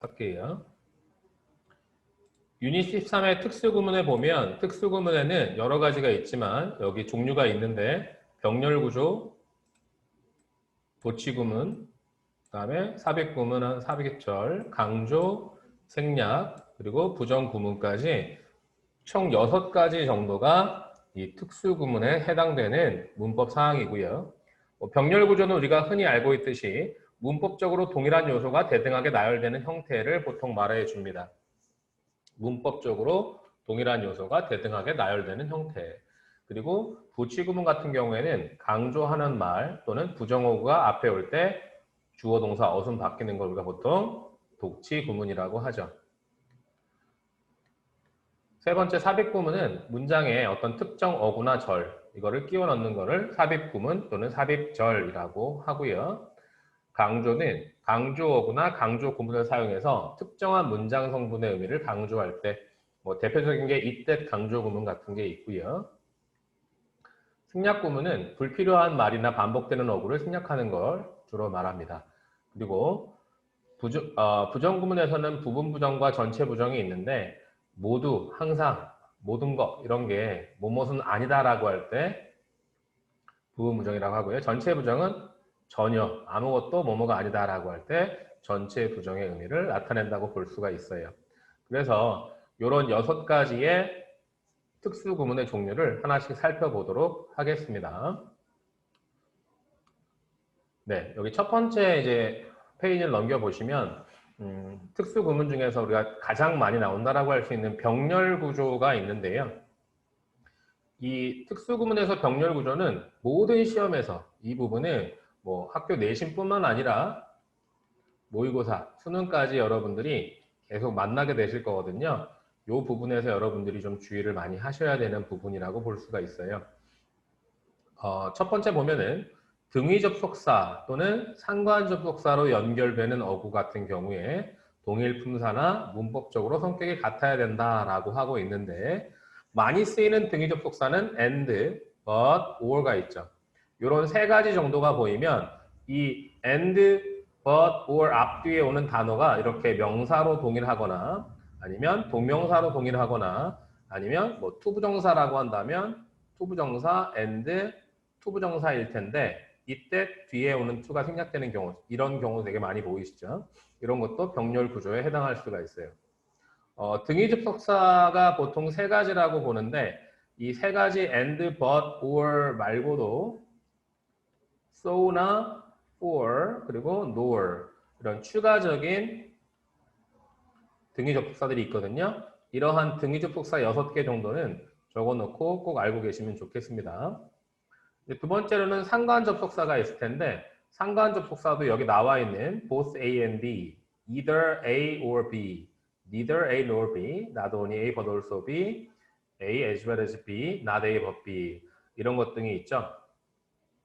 할게요. 유닛 13의 특수구문에 보면 특수구문에는 여러 가지가 있지만 여기 종류가 있는데 병렬구조, 도치구문, 그다음에 삽입구문은 삽입절, 강조, 생략, 그리고 부정구문까지 총 6가지 정도가 이 특수구문에 해당되는 문법 사항이고요. 병렬구조는 우리가 흔히 알고 있듯이 문법적으로 동일한 요소가 대등하게 나열되는 형태를 보통 말해 줍니다. 문법적으로 동일한 요소가 대등하게 나열되는 형태. 그리고 부치구문 같은 경우에는 강조하는 말 또는 부정어구가 앞에 올 때 주어, 동사, 어순 바뀌는 걸 우리가 보통 독치구문이라고 하죠. 세 번째 삽입구문은 문장에 어떤 특정 어구나 절, 이거를 끼워 넣는 거를 삽입구문 또는 삽입절이라고 하고요. 강조는 강조어구나 강조구문을 사용해서 특정한 문장 성분의 의미를 강조할 때 대표적인 게 이때 강조구문 같은 게 있고요. 생략구문은 불필요한 말이나 반복되는 어구를 생략하는 걸 주로 말합니다. 그리고 부정구문에서는 부분 부정과 전체 부정이 있는데 모두, 항상, 모든 것 이런 게 뭐뭇은 아니다라고 할 때 부분 부정이라고 하고요. 전체 부정은 전혀 아무것도 뭐뭐가 아니다라고 할 때 전체 부정의 의미를 나타낸다고 볼 수가 있어요. 그래서 이런 6가지의 특수 구문의 종류를 하나씩 살펴보도록 하겠습니다. 네, 여기 첫 번째 이제 페이지를 넘겨보시면 특수 구문 중에서 우리가 가장 많이 나온다라고 할 수 있는 병렬 구조가 있는데요. 이 특수 구문에서 병렬 구조는 모든 시험에서 이 부분은 학교 내신뿐만 아니라 모의고사, 수능까지 여러분들이 계속 만나게 되실 거거든요. 이 부분에서 여러분들이 좀 주의를 많이 하셔야 되는 부분이라고 볼 수가 있어요. 첫 번째 보면은 등위 접속사 또는 상관 접속사로 연결되는 어구 같은 경우에 동일 품사나 문법적으로 성격이 같아야 된다라고 하고 있는데 많이 쓰이는 등위 접속사는 and, but, or가 있죠. 이런 3가지 정도가 보이면 이 and, but, or 앞뒤에 오는 단어가 이렇게 명사로 동일하거나 아니면 동명사로 동일하거나 아니면 투부정사라고 한다면 투부정사 and 투부정사일 텐데 이때 뒤에 오는 to가 생략되는 경우, 이런 경우 되게 많이 보이시죠? 이런 것도 병렬 구조에 해당할 수가 있어요. 등위 접속사가 보통 3가지라고 보는데 이 3가지 and, but, or 말고도 so나 for 그리고 nor 이런 추가적인 등위 접속사들이 있거든요. 이러한 등위 접속사 6개 정도는 적어놓고 꼭 알고 계시면 좋겠습니다. 두 번째로는 상관 접속사가 있을 텐데 상관 접속사도 여기 나와 있는 both A and B, either A or B, neither A nor B, not only A but also B, A as well as B, not A but B 이런 것 등이 있죠.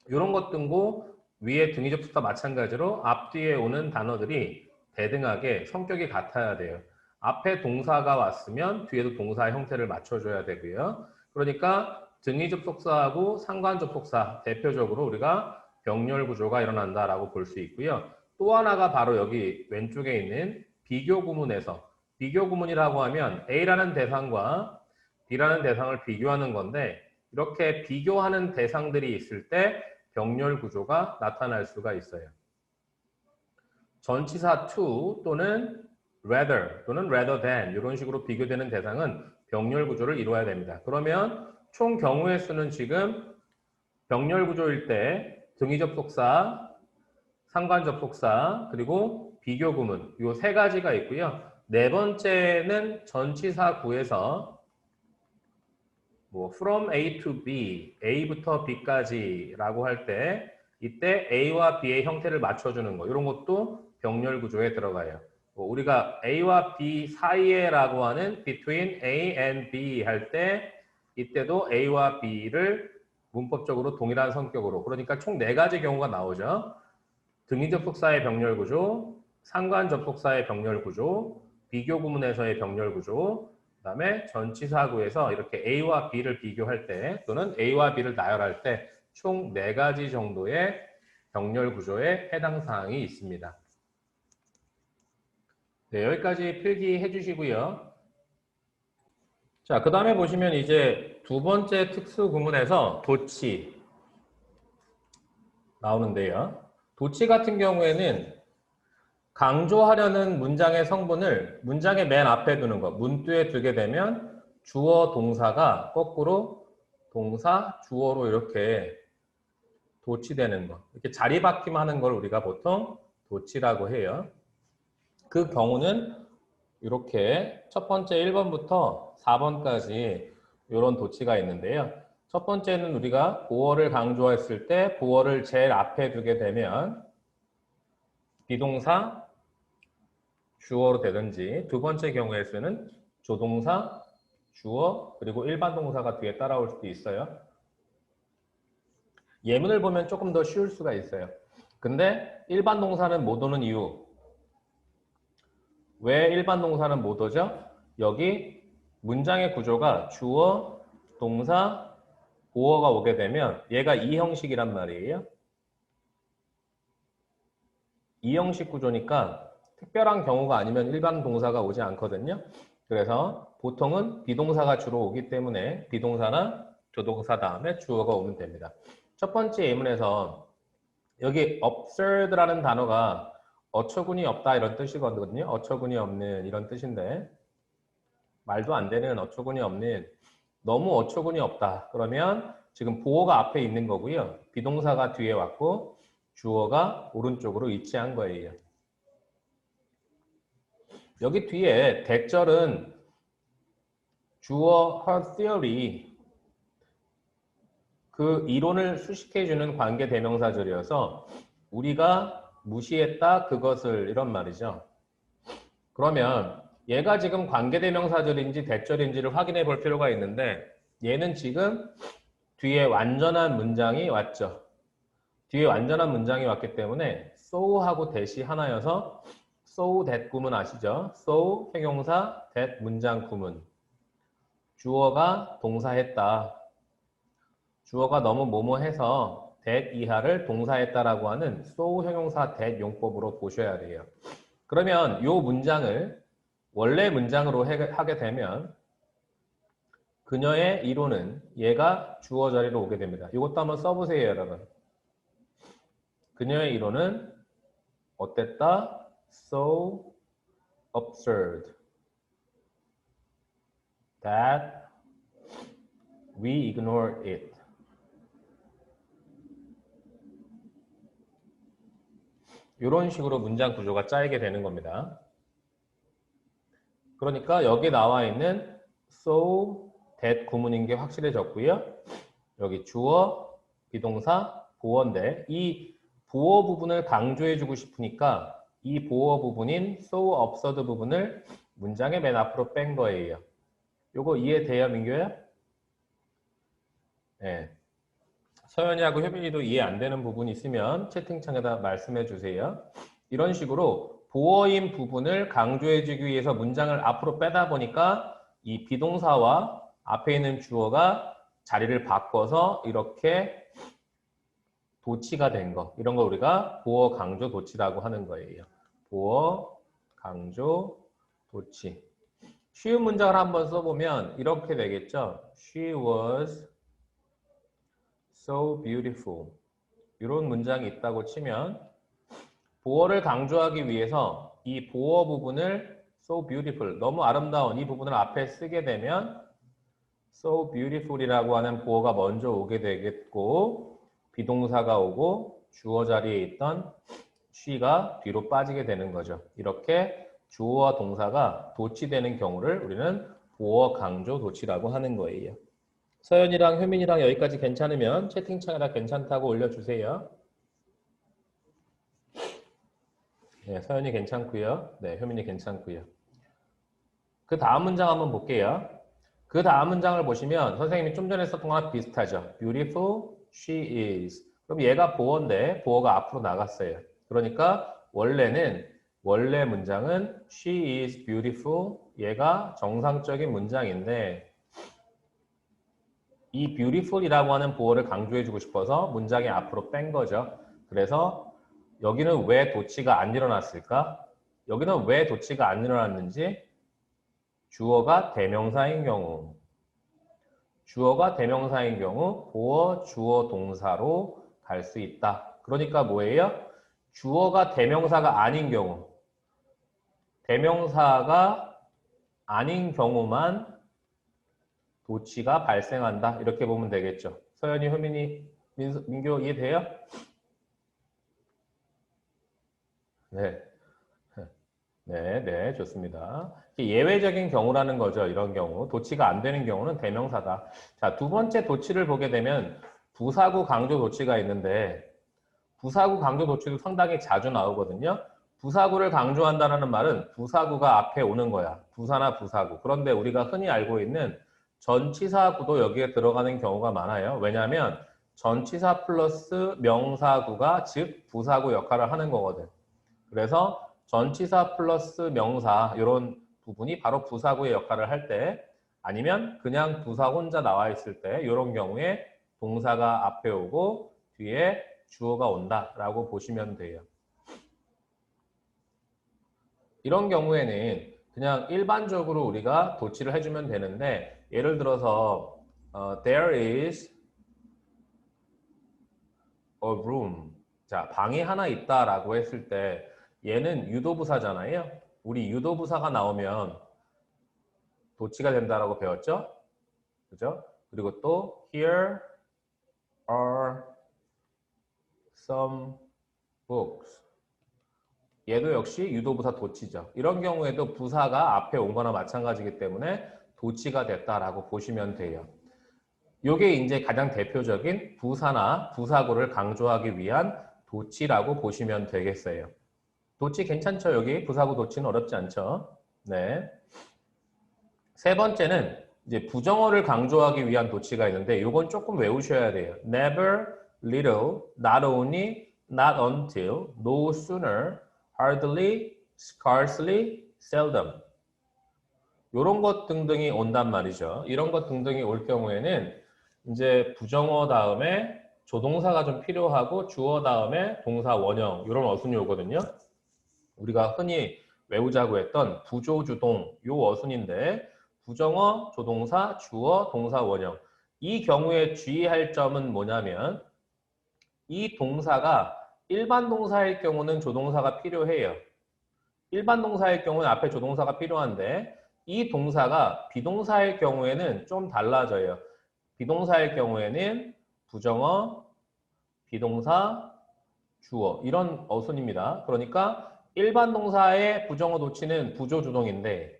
이런 것 등고 위에 등위 접속사 마찬가지로 앞뒤에 오는 단어들이 대등하게 성격이 같아야 돼요. 앞에 동사가 왔으면 뒤에도 동사의 형태를 맞춰줘야 되고요. 그러니까 등위 접속사하고 상관 접속사 대표적으로 우리가 병렬 구조가 일어난다라고 볼 수 있고요. 또 하나가 바로 여기 왼쪽에 있는 비교 구문에서 비교 구문이라고 하면 A라는 대상과 B라는 대상을 비교하는 건데 이렇게 비교하는 대상들이 있을 때 병렬 구조가 나타날 수가 있어요. 전치사 to 또는 rather 또는 rather than 이런 식으로 비교되는 대상은 병렬 구조를 이루어야 됩니다. 그러면 총 경우의 수는 지금 병렬 구조일 때 등위 접속사, 상관 접속사, 그리고 비교 구문 이 3가지가 있고요. 네 번째는 전치사 구에서 from A to B, A부터 B까지라고 할 때 이때 A와 B의 형태를 맞춰주는 거 이런 것도 병렬 구조에 들어가요. 우리가 A와 B 사이에라고 하는 between A and B 할 때 이때도 A와 B를 문법적으로 동일한 성격으로 그러니까 총 4가지 경우가 나오죠. 등위 접속사의 병렬 구조, 상관 접속사의 병렬 구조, 비교 구문에서의 병렬 구조, 그다음에 전치사구에서 이렇게 A와 B를 비교할 때 또는 A와 B를 나열할 때 총 4가지 정도의 병렬 구조에 해당 사항이 있습니다. 네, 여기까지 필기해 주시고요. 자, 그 다음에 보시면 이제 두 번째 특수 구문에서 도치 나오는데요. 도치 같은 경우에는 강조하려는 문장의 성분을 문장의 맨 앞에 두는 것, 문두에 두게 되면 주어 동사가 거꾸로 동사 주어로 이렇게 도치되는 것. 이렇게 자리바뀜하는 걸 우리가 보통 도치라고 해요. 그 경우는 이렇게 첫 번째 1번부터 4번까지 이런 도치가 있는데요. 첫 번째는 우리가 보어를 강조했을 때 보어를 제일 앞에 두게 되면 비동사 주어로 되든지, 두 번째 경우에서는 조동사, 주어, 그리고 일반 동사가 뒤에 따라올 수도 있어요. 예문을 보면 조금 더 쉬울 수가 있어요. 근데 일반 동사는 못 오는 이유, 왜 일반 동사는 못 오죠? 여기 문장의 구조가 주어, 동사, 보어가 오게 되면 얘가 이 형식이란 말이에요. 이 형식 구조니까 특별한 경우가 아니면 일반 동사가 오지 않거든요. 그래서 보통은 비동사가 주로 오기 때문에 비동사나 조동사 다음에 주어가 오면 됩니다. 첫 번째 예문에서 여기 absurd라는 단어가 어처구니 없다 이런 뜻이거든요. 어처구니 없는 이런 뜻인데 말도 안 되는 어처구니 없는 너무 어처구니 없다. 그러면 지금 보어가 앞에 있는 거고요. 비동사가 뒤에 왔고 주어가 오른쪽으로 위치한 거예요. 여기 뒤에 대절은 주어 her theory 그 이론을 수식해주는 관계 대명사절이어서 우리가 무시했다 그것을 이런 말이죠. 그러면 얘가 지금 관계 대명사절인지 대절인지를 확인해 볼 필요가 있는데 얘는 지금 뒤에 완전한 문장이 왔죠. 뒤에 완전한 문장이 왔기 때문에 so하고 that이 하나여서 so that 구문 아시죠? so 형용사 that 문장 구문 주어가 동사했다. 주어가 너무 뭐뭐해서 that 이하를 동사했다라고 하는 so 형용사 that 용법으로 보셔야 돼요. 그러면 이 문장을 원래 문장으로 하게 되면 그녀의 이론은 얘가 주어 자리로 오게 됩니다. 이것도 한번 써보세요, 여러분. 그녀의 이론은 어땠다? So absurd that we ignore it. 이런 식으로 문장 구조가 짜이게 되는 겁니다. 그러니까 여기 나와 있는 so that 구문인 게 확실해졌고요. 여기 주어, 비동사, 보어인데 이 보어 부분을 강조해주고 싶으니까 이 보어 부분인 so absurd 부분을 문장의 맨 앞으로 뺀 거예요. 요거 이해돼요, 민규야? 네. 서연이하고 효빈이도 이해 안 되는 부분이 있으면 채팅창에다 말씀해 주세요. 이런 식으로 보어인 부분을 강조해주기 위해서 문장을 앞으로 빼다 보니까 이 비동사와 앞에 있는 주어가 자리를 바꿔서 이렇게 도치가 된 거. 이런 거 우리가 보어 강조 도치라고 하는 거예요. 보어 강조 도치. 쉬운 문장을 한번 써보면 이렇게 되겠죠. She was so beautiful. 이런 문장이 있다고 치면 보어를 강조하기 위해서 이 보어 부분을 so beautiful, 너무 아름다운 이 부분을 앞에 쓰게 되면 so beautiful이라고 하는 보어가 먼저 오게 되겠고 비동사가 오고 주어 자리에 있던 she가 뒤로 빠지게 되는 거죠. 이렇게 주어와 동사가 도치되는 경우를 우리는 보어 강조 도치라고 하는 거예요. 서연이랑 효민이랑 여기까지 괜찮으면 채팅창에다 괜찮다고 올려주세요. 네, 서연이 괜찮고요. 네, 효민이 괜찮고요. 그 다음 문장 한번 볼게요. 그 다음 문장을 보시면 선생님이 좀 전에 썼던 거랑 비슷하죠. Beautiful she is. 그럼 얘가 보어인데 보어가 앞으로 나갔어요. 그러니까 원래 문장은 she is beautiful. 얘가 정상적인 문장인데 이 beautiful이라고 하는 보어를 강조해주고 싶어서 문장의 앞으로 뺀 거죠. 그래서 여기는 왜 도치가 안 일어났을까? 여기는 왜 도치가 안 일어났는지 주어가 대명사인 경우 주어가 대명사인 경우 보어 주어 동사로 갈 수 있다. 그러니까 뭐예요? 주어가 대명사가 아닌 경우 대명사가 아닌 경우만 도치가 발생한다. 이렇게 보면 되겠죠. 서연이, 효민이, 민교 이해돼요? 네. 네, 좋습니다. 예외적인 경우라는 거죠. 이런 경우. 도치가 안 되는 경우는 대명사다. 자, 두 번째 도치를 보게 되면 부사구 강조 도치가 있는데 부사구 강조 도치도 상당히 자주 나오거든요. 부사구를 강조한다는 말은 부사구가 앞에 오는 거야. 부사나 부사구. 그런데 우리가 흔히 알고 있는 전치사구도 여기에 들어가는 경우가 많아요. 왜냐하면 전치사 플러스 명사구가 즉 부사구 역할을 하는 거거든. 그래서 전치사 플러스 명사 이런 부분이 바로 부사구의 역할을 할 때 아니면 그냥 부사 혼자 나와 있을 때 이런 경우에 동사가 앞에 오고 뒤에 주어가 온다라고 보시면 돼요. 이런 경우에는 그냥 일반적으로 우리가 도치를 해주면 되는데 예를 들어서 there is a room 자 방이 하나 있다라고 했을 때 얘는 유도부사잖아요. 우리 유도부사가 나오면 도치가 된다라고 배웠죠? 그죠? 그리고 또 here are some books 얘도 역시 유도부사 도치죠. 이런 경우에도 부사가 앞에 온 거나 마찬가지이기 때문에 도치가 됐다라고 보시면 돼요. 이게 이제 가장 대표적인 부사나 부사구를 강조하기 위한 도치라고 보시면 되겠어요. 도치 괜찮죠? 여기 부사구 도치는 어렵지 않죠? 네. 세 번째는 이제 부정어를 강조하기 위한 도치가 있는데 이건 조금 외우셔야 돼요. never, little, not only, not until, no sooner, hardly, scarcely, seldom. 이런 것 등등이 온단 말이죠. 이런 것 등등이 올 경우에는 이제 부정어 다음에 조동사가 좀 필요하고 주어 다음에 동사 원형 이런 어순이 오거든요. 우리가 흔히 외우자고 했던 부조주동 요 어순인데 부정어, 조동사, 주어, 동사 원형 이 경우에 주의할 점은 뭐냐면 이 동사가 일반 동사일 경우는 조동사가 필요해요. 일반 동사일 경우는 앞에 조동사가 필요한데 이 동사가 비동사일 경우에는 좀 달라져요. 비동사일 경우에는 부정어, 비동사, 주어 이런 어순입니다. 그러니까 일반 동사의 부정어 도치는 부조주동인데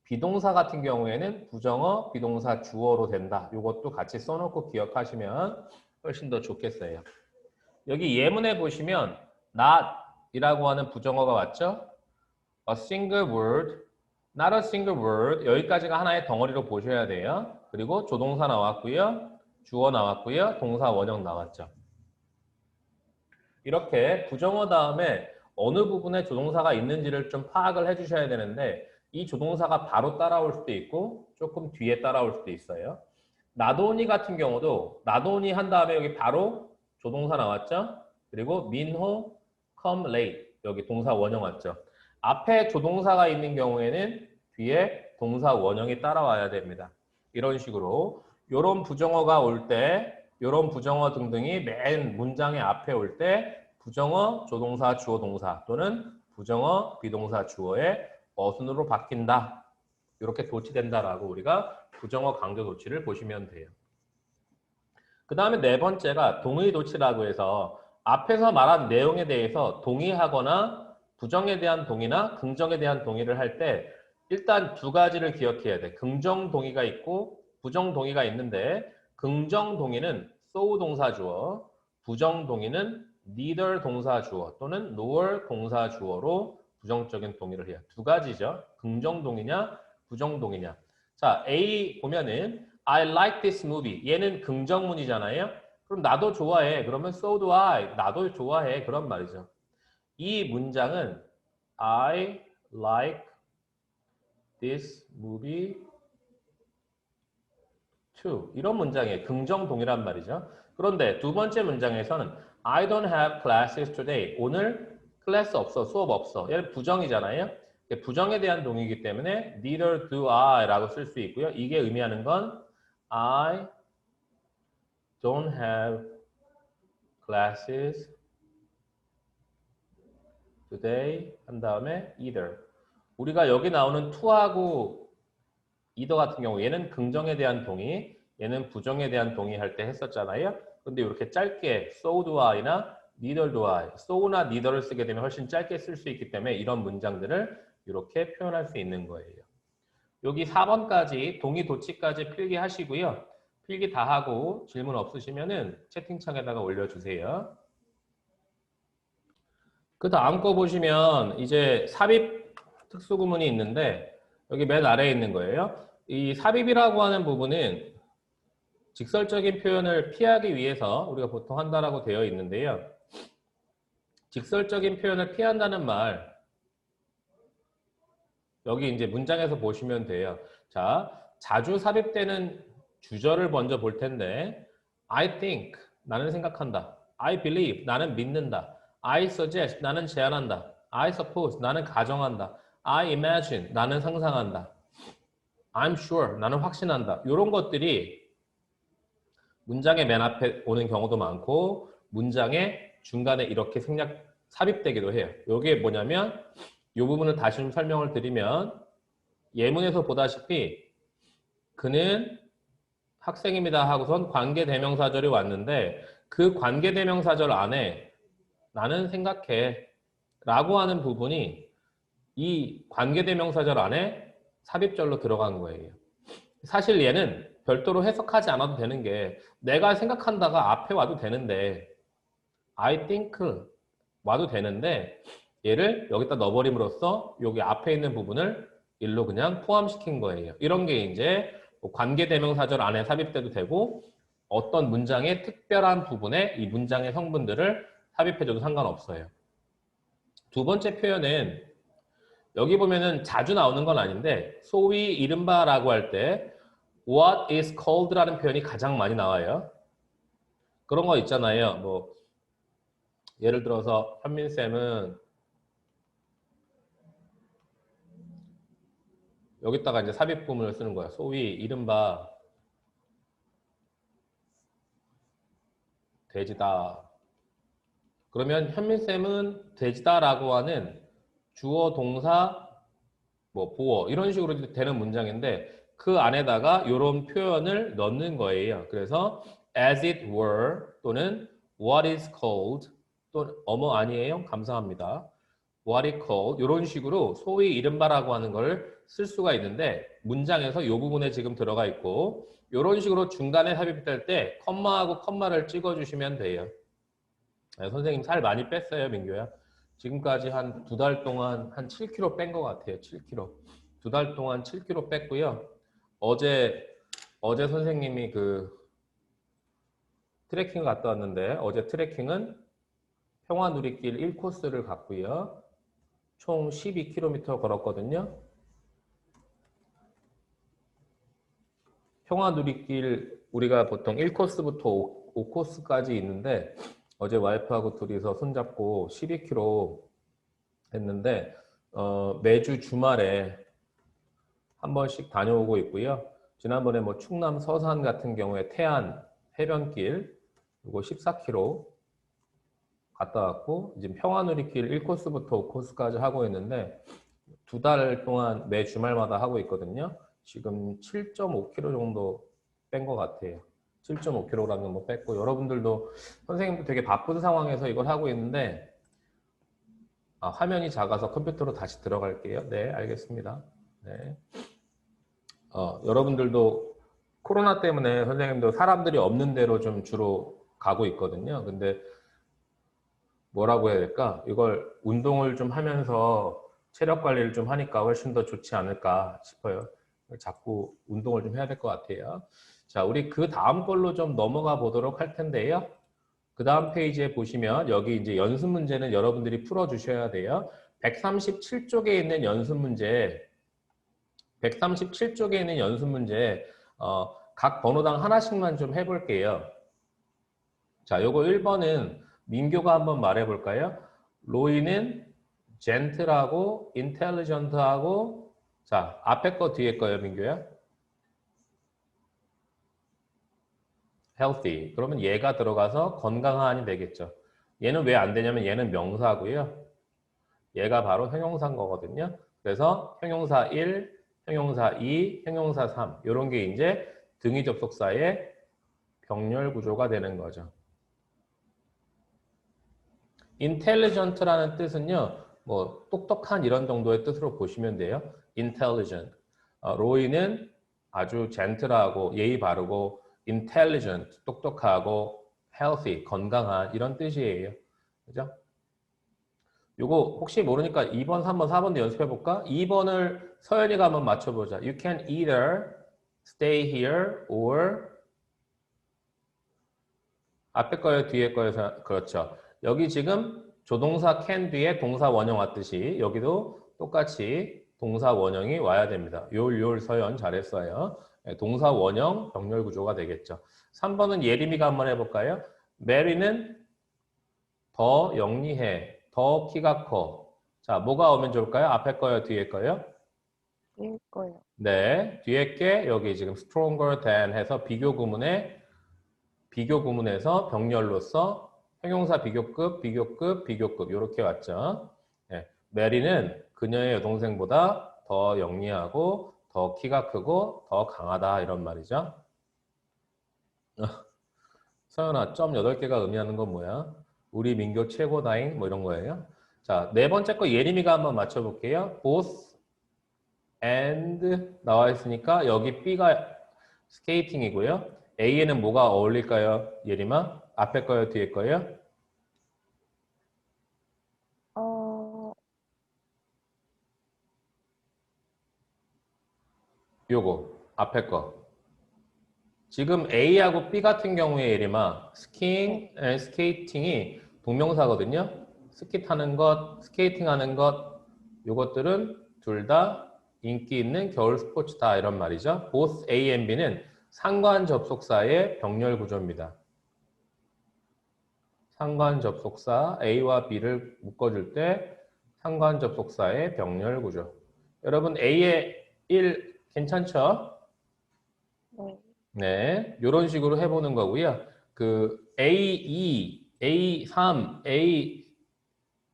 비동사 같은 경우에는 부정어, 비동사, 주어로 된다. 이것도 같이 써놓고 기억하시면 훨씬 더 좋겠어요. 여기 예문에 보시면 not이라고 하는 부정어가 왔죠? A single word, not a single word 여기까지가 하나의 덩어리로 보셔야 돼요. 그리고 조동사 나왔고요. 주어 나왔고요. 동사 원형 나왔죠. 이렇게 부정어 다음에 어느 부분에 조동사가 있는지를 좀 파악을 해주셔야 되는데 이 조동사가 바로 따라올 수도 있고 조금 뒤에 따라올 수도 있어요. not only 같은 경우도 not only 한 다음에 여기 바로 조동사 나왔죠? 그리고 민호, come late 여기 동사 원형 왔죠? 앞에 조동사가 있는 경우에는 뒤에 동사 원형이 따라와야 됩니다. 이런 식으로 이런 부정어가 올 때 이런 부정어 등등이 맨 문장의 앞에 올 때 부정어, 조동사, 주어, 동사 또는 부정어, 비동사, 주어의 어순으로 바뀐다. 이렇게 도치된다라고 우리가 부정어 강조 도치를 보시면 돼요. 그 다음에 네 번째가 동의 도치라고 해서 앞에서 말한 내용에 대해서 동의하거나 부정에 대한 동의나 긍정에 대한 동의를 할 때 일단 두 가지를 기억해야 돼. 긍정 동의가 있고 부정 동의가 있는데 긍정 동의는 so 동사 주어, 부정 동의는 neither 동사 주어 또는 nor 동사 주어로 부정적인 동의를 해요. 두 가지죠. 긍정 동의냐, 부정 동의냐. 자, A 보면은 I like this movie. 얘는 긍정문이잖아요. 그럼 나도 좋아해. 그러면 so do I. 나도 좋아해. 그런 말이죠. 이 문장은 I like this movie too. 이런 문장이에요. 긍정 동의란 말이죠. 그런데 두 번째 문장에서는 I don't have classes today. 오늘 클래스 없어, 수업 없어. 얘는 부정이잖아요. 부정에 대한 동의이기 때문에 neither do I라고 쓸 수 있고요. 이게 의미하는 건 I don't have classes today 한 다음에 either. 우리가 여기 나오는 to하고 either 같은 경우 얘는 긍정에 대한 동의, 얘는 부정에 대한 동의 할 때 했었잖아요. 근데 이렇게 짧게 so do I나 neither do I, so나 neither를 쓰게 되면 훨씬 짧게 쓸 수 있기 때문에 이런 문장들을 이렇게 표현할 수 있는 거예요. 여기 4번까지 동의 도치까지 필기하시고요. 필기 다 하고 질문 없으시면은 채팅창에다가 올려주세요. 그 다음 거 보시면 이제 삽입 특수구문이 있는데 여기 맨 아래에 있는 거예요. 이 삽입이라고 하는 부분은 직설적인 표현을 피하기 위해서 우리가 보통 한다라고 되어 있는데요. 직설적인 표현을 피한다는 말 여기 이제 문장에서 보시면 돼요. 자, 자주 삽입되는 주절을 먼저 볼 텐데 I think, 나는 생각한다. I believe, 나는 믿는다. I suggest, 나는 제안한다. I suppose, 나는 가정한다. I imagine, 나는 상상한다. I'm sure, 나는 확신한다. 이런 것들이 문장의 맨 앞에 오는 경우도 많고 문장의 중간에 이렇게 삽입되기도 해요. 이게 뭐냐면 이 부분을 다시 좀 설명을 드리면 예문에서 보다시피 그는 학생입니다 하고선 관계대명사절이 왔는데 그 관계대명사절 안에 나는 생각해 라고 하는 부분이 이 관계대명사절 안에 삽입절로 들어간 거예요. 사실 얘는 별도로 해석하지 않아도 되는 게 내가 생각한다가 앞에 와도 되는데 I think 와도 되는데 얘를 여기다 넣어버림으로써 여기 앞에 있는 부분을 일로 그냥 포함시킨 거예요. 이런 게 이제 관계대명사절 안에 삽입돼도 되고 어떤 문장의 특별한 부분에 이 문장의 성분들을 삽입해줘도 상관없어요. 두 번째 표현은 여기 보면은 자주 나오는 건 아닌데 소위 이른바라고 할 때 what is called라는 표현이 가장 많이 나와요. 그런 거 있잖아요. 뭐 예를 들어서 현민쌤은 여기다가 이제 삽입 구문을 쓰는 거야. 소위 이른바 돼지다. 그러면 현민쌤은 돼지다라고 하는 주어, 동사, 뭐 보어 이런 식으로 되는 문장인데 그 안에다가 이런 표현을 넣는 거예요. 그래서 as it were 또는 what is called 또 어머 아니에요? 감사합니다. what is called 이런 식으로 소위 이른바라고 하는 걸 쓸 수가 있는데 문장에서 이 부분에 지금 들어가 있고 이런 식으로 중간에 삽입될 때 컴마하고 컴마를 찍어주시면 돼요. 네, 선생님 살 많이 뺐어요, 민규야. 지금까지 한 2달 동안 한 7kg 뺀 것 같아요. 7kg. 2달 동안 7kg 뺐고요. 어제 선생님이 그 트레킹을 갔다 왔는데 어제 트레킹은 평화누리길 1코스를 갔고요. 총 12km 걸었거든요. 평화누리길 우리가 보통 1코스부터 5코스까지 있는데 어제 와이프하고 둘이서 손잡고 12km 했는데 매주 주말에 한 번씩 다녀오고 있고요. 지난번에 뭐 충남 서산 같은 경우에 태안 해변길 그리고 14km 갔다 왔고 이제 평화누리길 1코스부터 5코스까지 하고 있는데 2달 동안 매 주말마다 하고 있거든요. 지금 7.5kg 정도 뺀 것 같아요. 7.5kg 정도 뺐고 여러분들도 선생님도 되게 바쁜 상황에서 이걸 하고 있는데 화면이 작아서 컴퓨터로 다시 들어갈게요. 네, 알겠습니다. 네. 여러분들도 코로나 때문에 선생님도 사람들이 없는 데로 좀 주로 가고 있거든요. 근데 뭐라고 해야 될까? 이걸 운동을 좀 하면서 체력 관리를 좀 하니까 훨씬 더 좋지 않을까 싶어요. 자꾸 운동을 좀 해야 될 것 같아요. 자, 우리 그 다음 걸로 좀 넘어가 보도록 할 텐데요. 그 다음 페이지에 보시면 여기 이제 연습 문제는 여러분들이 풀어주셔야 돼요. 137쪽에 있는 연습 문제, 137쪽에 있는 연습 문제, 각 번호당 하나씩만 좀 해볼게요. 자, 요거 1번은 민교가 한번 말해볼까요? 로이는 gentle하고 intelligent하고 자 앞에 거 뒤에 거요 민규야? healthy. 그러면 얘가 들어가서 건강한이 되겠죠. 얘는 왜 안 되냐면 얘는 명사고요. 얘가 바로 형용사인 거거든요. 그래서 형용사 1, 형용사 2, 형용사 3 이런 게 이제 등위 접속사의 병렬 구조가 되는 거죠. intelligent라는 뜻은요. 뭐 똑똑한 이런 정도의 뜻으로 보시면 돼요. intelligent. 로이는 아주 gentle하고 예의 바르고 intelligent, 똑똑하고 healthy, 건강한 이런 뜻이에요. 그죠? 요거 혹시 모르니까 2번, 3번, 4번도 연습해 볼까? 2번을 서연이가 한번 맞춰보자. You can either stay here or 앞에 거예요, 뒤에 거에서 그렇죠. 여기 지금 조동사 can 뒤에 동사 원형 왔듯이 여기도 똑같이 동사 원형이 와야 됩니다. 요올 서연 잘했어요. 동사 원형 병렬 구조가 되겠죠. 3번은 예림이가 한번 해볼까요? 메리는 더 영리해. 더 키가 커. 자, 뭐가 오면 좋을까요? 앞에 거요, 뒤에 거요? 뒤에 거요. 네, 뒤에 게 여기 지금 stronger than 해서 비교 구문에서 병렬로서 형용사 비교급 이렇게 왔죠. 네, 메리는 그녀의 여동생보다 더 영리하고 더 키가 크고 더 강하다 이런 말이죠. 서연아, 점 8개가 의미하는 건 뭐야? 우리 민교 최고다잉 뭐 이런 거예요. 자, 네 번째 거 예림이가 한번 맞춰볼게요. both and 나와 있으니까 여기 B가 스케이팅이고요. A에는 뭐가 어울릴까요? 예림아? 앞에 거요, 뒤에 거요? 요거 앞에 거. 지금 A하고 B 같은 경우에 예림아 스키잉, 스케이팅이 동명사거든요. 스키 타는 것, 스케이팅 하는 것 요것들은 둘 다 인기 있는 겨울 스포츠다 이런 말이죠. both A and B는 상관 접속사의 병렬 구조입니다. 상관 접속사 A와 B를 묶어줄 때 상관 접속사의 병렬 구조. 여러분 A의 1 괜찮죠? 네. 네, 이런 식으로 해보는 거고요. 그 A2, A3, A2,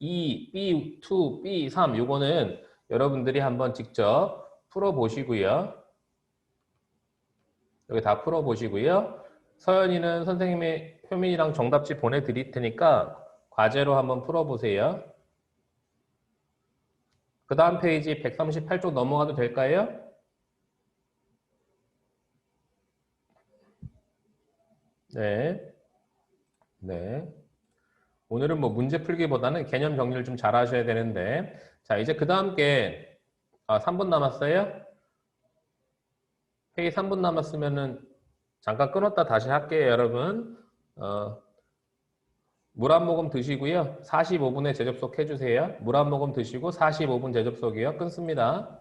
B2, B3 요거는 여러분들이 한번 직접 풀어보시고요. 여기 다 풀어보시고요. 서연이는 선생님이 효민이랑 정답지 보내드릴 테니까 과제로 한번 풀어보세요. 그 다음 페이지 138쪽 넘어가도 될까요? 네. 네. 오늘은 뭐 문제 풀기보다는 개념 정리를 좀 잘 하셔야 되는데. 자, 이제 그 다음 게, 3분 남았어요? 회의 3분 남았으면은 잠깐 끊었다 다시 할게요, 여러분. 물 한 모금 드시고요. 45분에 재접속 해주세요. 물 한 모금 드시고 45분 재접속이요. 끊습니다.